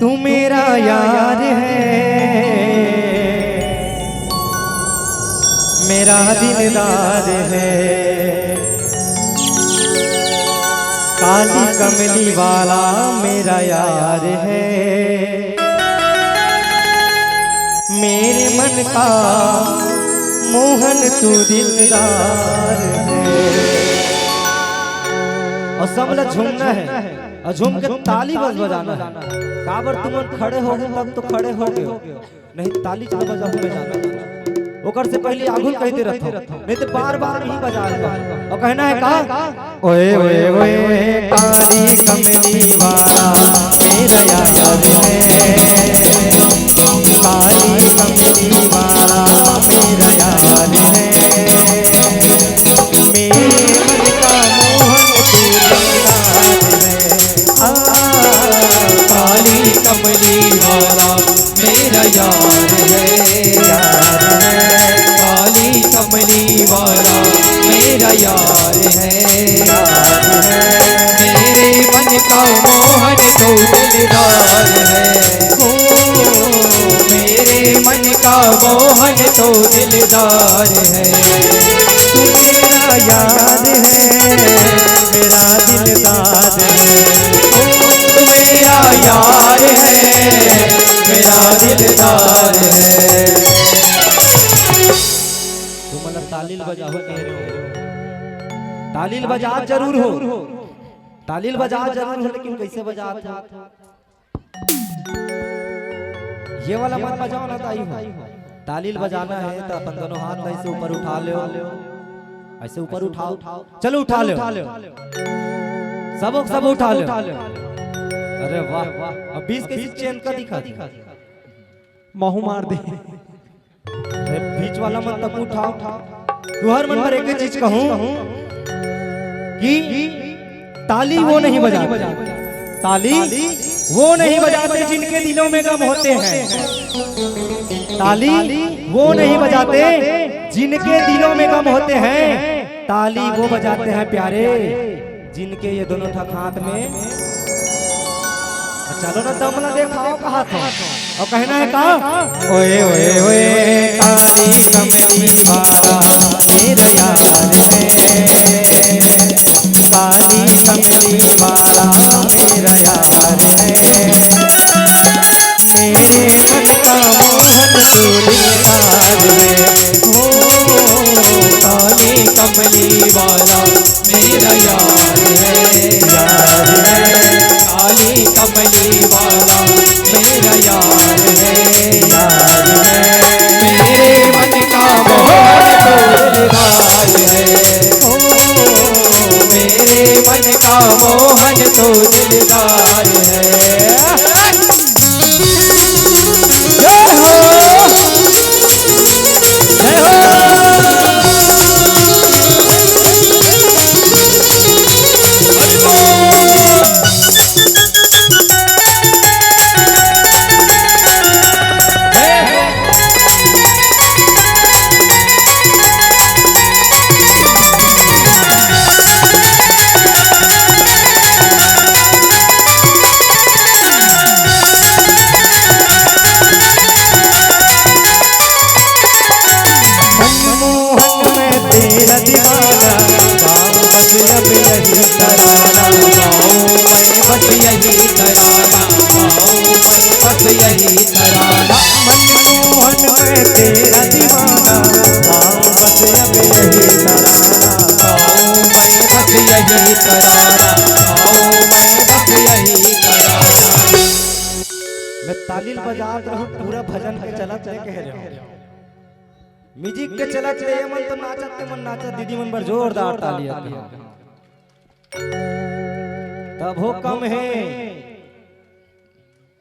तू मेरा यार है, मेरा दिलदार है, काली कमली वाला मेरा यार है, मेरे मन का मोहन तू दिलदार है। और सब लोग झूमना है और झूम के ताली बस बजाना है। काबर तुम खड़े हो गए तब तो खड़े हो गए, नहीं ताली चलो बजाओ में जाना। ओकर से पहले आगुल कहते रहते, नहीं तो बार-बार नहीं बजाएगा। और कहना है का ओए ओए ओए काली कमली वाला मेरा यार है, काली कमली वाला मेरा यार है, मेरे मन का मोहन काली कमली वाला मेरा यार है, यार है, काली कमली वाला मेरा यार है, यार है, मेरे मन का मोहन तो दिलदार है, हो मेरे मन का मोहन तो दिलदार है। तू मेरा यार है, मेरा दिलदार है, तू मेरा यार है, मेरा दिलदार है। तुम मतलब तालील बजाओ कह रहे हो, तालील बजा जरूर हो, तालील बजा जरूर हो, लेकिन कैसे बजा था ये वाला मत बजाओ ना ताई हो। तालील बजाना है तो अपन दोनों हाथ ऐसे ऊपर उठा लो, ऐसे ऊपर उठाओ, चलो उठा लो, सब उठा लो। अरे वाह वाह, अब 20 के चेन का दिखा महू मार दे। बीच वाला मत तक उठाओ। तू हर मन पर एक ही चीज कहूं कि ताली वो नहीं बजाते, ताली वो नहीं बजाते जिनके दिलों में गम होते हैं, ताली वो नहीं बजाते जिनके दिलों में गम होते हैं, ताली वो बजाते हैं प्यारे जिनके ये दोनों ठक हाथ में। चलो ना तबला देखाओ कहा था और कहना है का ओए ओए ओए काली कमली वाला मेरा यार है, काली कमली वाला मेरा यार है, मेरे मन का मोहन तू दिलदार है, हो काली कमली वाला मेरा यार है, यार है, काली कमली वाला मेरा यार है, यार है, मेरे मन का मोहन तो दिलदार है, हो मेरे मन का मोहन तो दिलदार है। जय हो, जय हो। तेरा दीवाना गाँव बस अब यही तराना, गाँव में बस यही तराना, गाँव में बस यही तराना, मनमोहन में तेरा दीवाना गाँव बस अब यही तराना, गाँव में बस यही तराना, गाँव में बस यही तराना। मैं तालील बजात रहूं पूरा भजन के चलत ले कह रहे हो, म्यूजिक के चलत ले मन तो नाचते मन नाचत दीदी मन पर जोरदार ताली आती है, तब हो कम है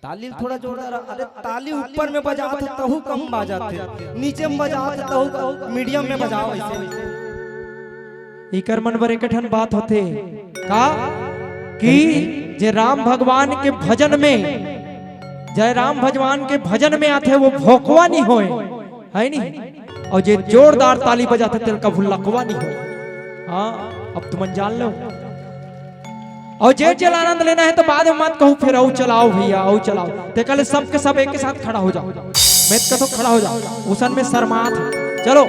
ताली थोड़ा जोरदार। अरे ताली ऊपर में बजाते तहु कम बजाते, नीचे में बजाते तहु मीडियम में बजाओ ऐसे। इकर मन बर एकठन बात होते का कि जे राम भगवान के भजन में, जय राम भगवान के भजन में आते वो भोकवा नहीं होए है नहीं, और जे जोरदार ताली बजाते तेल का भुल्लकवा नहीं हो। हाँ अब तुम जान लो और जे चल आनंद लेना है तो बाद में मत कहूँ फिर आओ चलाओ भैया आओ चलाओ। ते कल सबके सब एक के साथ खड़ा हो जाओ। मैं तो खड़ा हो जाओ उसन में शर्मात है। चलो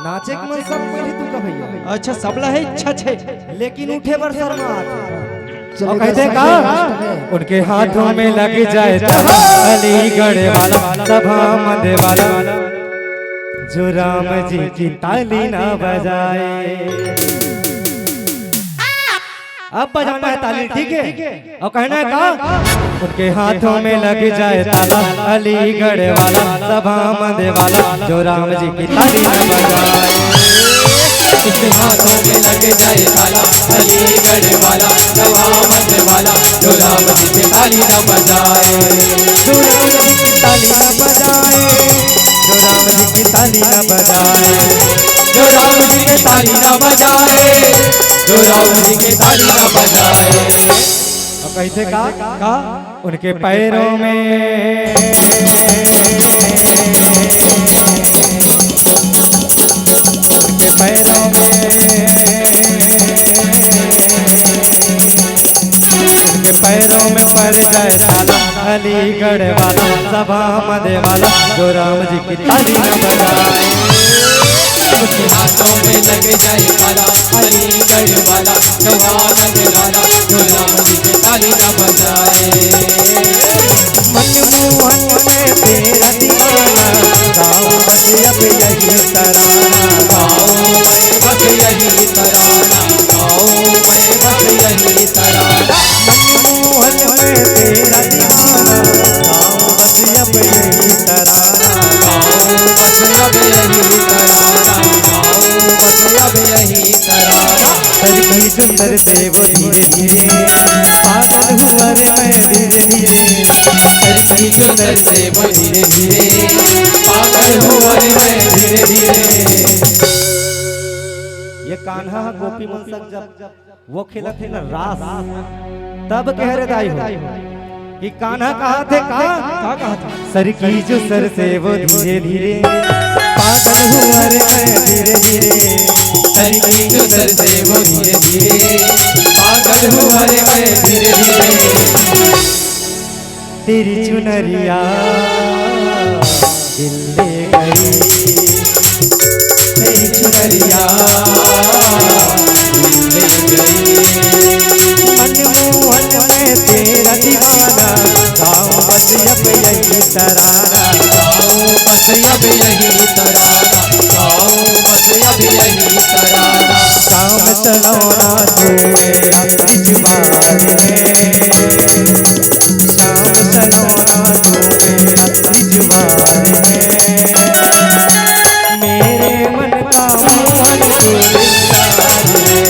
नाचे के मन सब पहले तू का भैया। अच्छा सबला है इच्छा छे लेकिन उठे बर शर्मात। चलेगा और कहते सब का लास्ट में। उनके हाथों में लग जाए ताला अलीगढ़ वाला सभा मद वाला जो राम जी की ताली ना बजाए। अब बजाना है ताली ठीक है। और कहना है का उनके हाथों में लग जाए ताला अलीगढ़ वाला सभा मद वाला जो राम जी की ताली ना बजाए। उसके हाथों में लग जाए ताला अलीगढ़ वाला सभा मद वाला जो राम जी की ताली न बजाए। जो राम जी की ताली ना बजाए। जो राम जी की ताली ना बजाए। जो राम जी की ताली न बजाए। जो राम जी की ताली न बजाए। और कैसे का उनके पैरों में उनके पैरों उनके पैरों में पड़ जाए ताला अलीगढ़ वाला सभा मद वाला जो राम जी की ताली न बजाए। उसके हाथों में लग जाए ताला अलीगढ़ वाला सभा मद वाला जो राम जी की ताली न बजाए। मनमोहन में तेरा दीवाना गाँव बस अब यही तराना। गाओ मैं बस यही तराना। गाओ मैं बस यही तराना। मनमोहन में तेरा दीवाना गाँव बस अब यही तराना। गाओ बस अब यही तराना। गाओ बस अब यही तराना। सरकी सुंदर से वो धीरे धीरे पागल हुआ रे मैं धीरे धीरे। सरकी सुंदर से वो धीरे धीरे पागल हुआ रे मैं धीरे धीरे। ये कान्हा गोपी मनसक जब वो खेला थे ना रास तब कह रहे दाई हो कि कान्हा कहा थे क्या कहा था? सर की जो सर से वो धीरे धीरे पागल हुआ रे मैं धीरे धीरे। सरकी जो सर से वो धीरे धीरे पागल हुआ रे मैं धीरे धीरे। तेरी चुनरिया दिल ले गई। तेरी चुनरिया ले गई। मनमोहन में तेरा दीवाना गाँव बस अब यही तराना। गाओ बस अब यही तराना। गाओ बस अब यही तराना। काम चलाना तू मेरा पिछवाड़ है। काम चलाना तू मेरा पिछवाड़ है। मेरे मन का मोहन तू दिलदार है।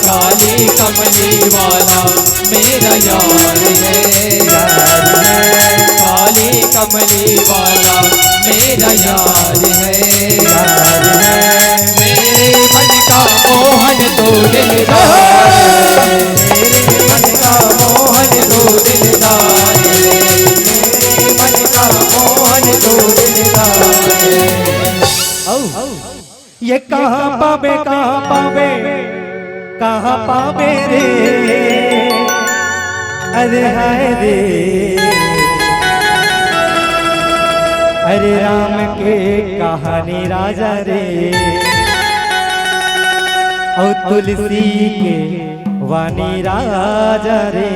काली कमली वाला मेरा यार है। यार है काली कमली वाला मेरा यार है। यार है मेरे मन का मोहन तो दिलदार है। मेरे मन का मोहन तो दिलदार है। मेरे मन का मोहन तो दिलदार है। ये कहाँ पावे कहाँ पावे रे। अरे हाय रे अरे राम के कहानी राजा रे और तुलसी के वानी राजा रे।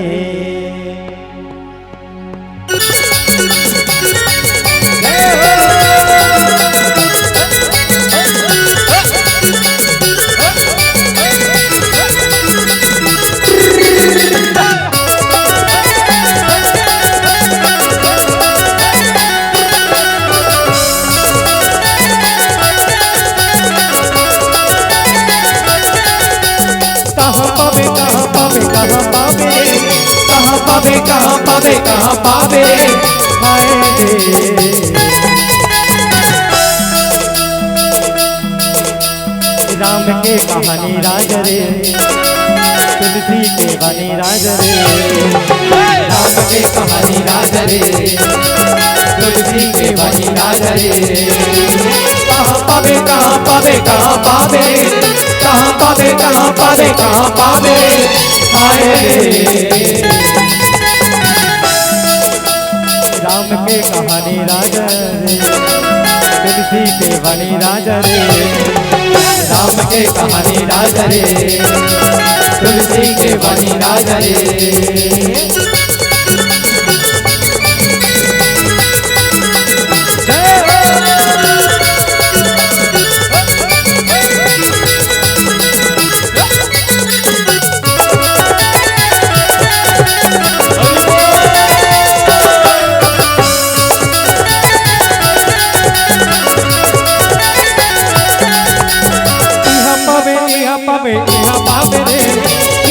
कहाँ पावे हाय रे राम के कहानी राज रे तुलसी के वानी राज रे। राम के कहानी राज रे तुलसी के वानी राज रे। कहाँ पावे कहाँ पावे कहाँ पावे कहाँ पावे कहाँ पावे कहाँ पावे हाय रे। राम के कहानी राजा रे, तुलसी के बनी राजा रे। राम के कहानी राजा रे, तुलसी के बनी राजा रे।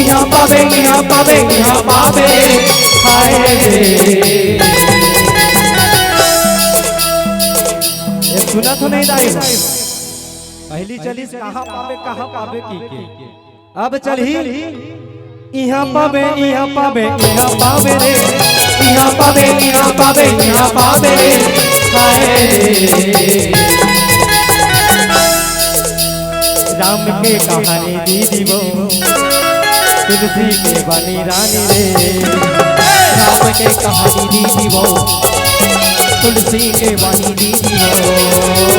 यहाँ पावे यहाँ पावे यहाँ पावे हाय रे। सुना तो नहीं दाई पहली चली कहाँ पावे की के अब चली यहाँ पावे यहाँ पावे यहाँ पावे रे। यहाँ पावे यहाँ पावे यहाँ पावे हाय रे। राम के कहानी दीदी वो तुलसी के बनी रानी रे। राम के कहानी दीदी वो तुलसी के बनी दीदी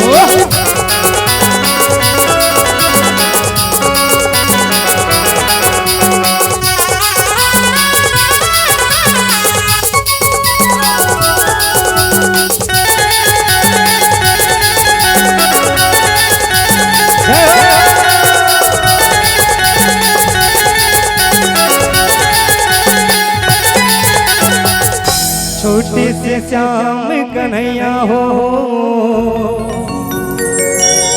वो। छोटे से श्याम कन्हैया हो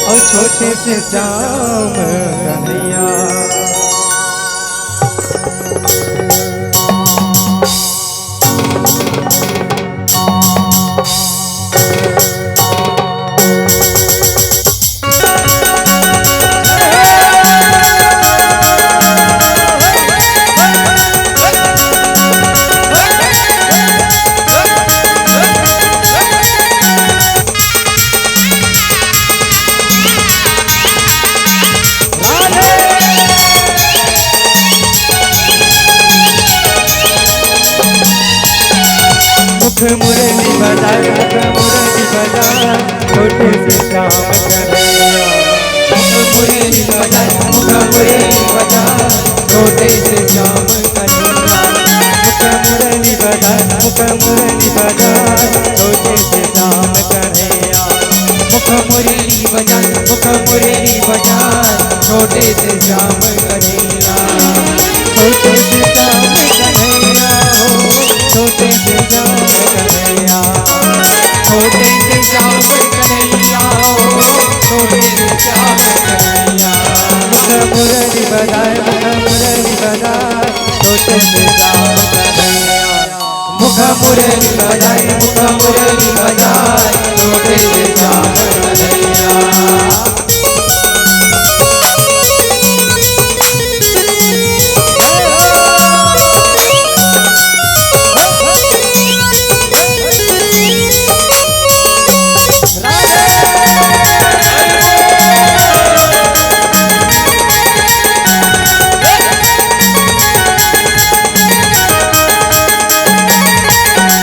और छोटे से श्याम कन्हैया। मुरली बजाए मुरली बजाए छोटे से श्याम कन्हैया। मुरली बजाए मुरली बजाए छोटे से श्याम कन्हैया। मुरली बजाए मुरली बजाए छोटे से श्याम कन्हैया। मुरली बजाए मुरली बजाए छोटे से श्याम कन्हैया। छोटे से श्याम कन्हैया हो छोटे से श्याम कन्हैया। छोटे से श्याम कन्हैया हो छोटे से श्याम कन्हैया। मुरली बजाए मुरली बजाए छोटे से श्याम कन्हैया। मुरली बजाए मुरली बजाए छोटे से श्याम कन्हैया।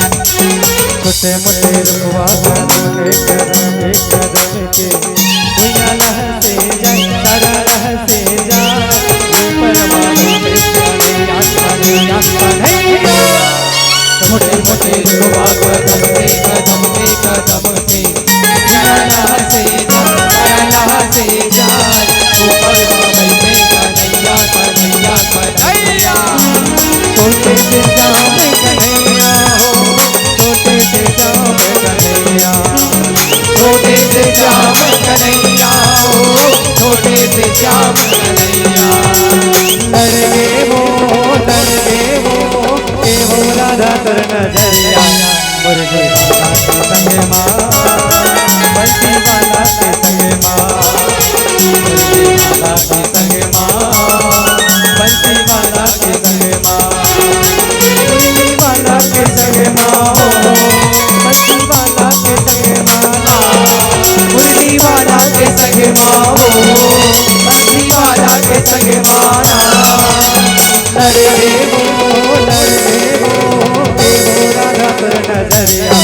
छोटे मोटे रुकवा एक कदम के दुनिया लह से जाए सारा लह से जाए ऊपर वाले मोटे मोटे रुकवा कदम के कदम के कदम के सारा से सारा से जाए ऊपर वाले कन्हैया कन्हैया कन्हैया। छोटे से श्याम कन्हैया हो छोटे से श्याम कन्हैया। छोटे से श्याम कन्हैया हो छोटे से श्याम कन्हैया। लड़गे हो के हो राधा तर नजरिया। मुरली वाला के संग माँ बंसी वाला के संग माँ। मुरली वाला के संग माँ बंसी वाला के संग माँ। मुरली वाला के संग माँ हो बंसी वाला के संग माँ। मुरली वाला के संग माँ हो बंसी वाला नजरिया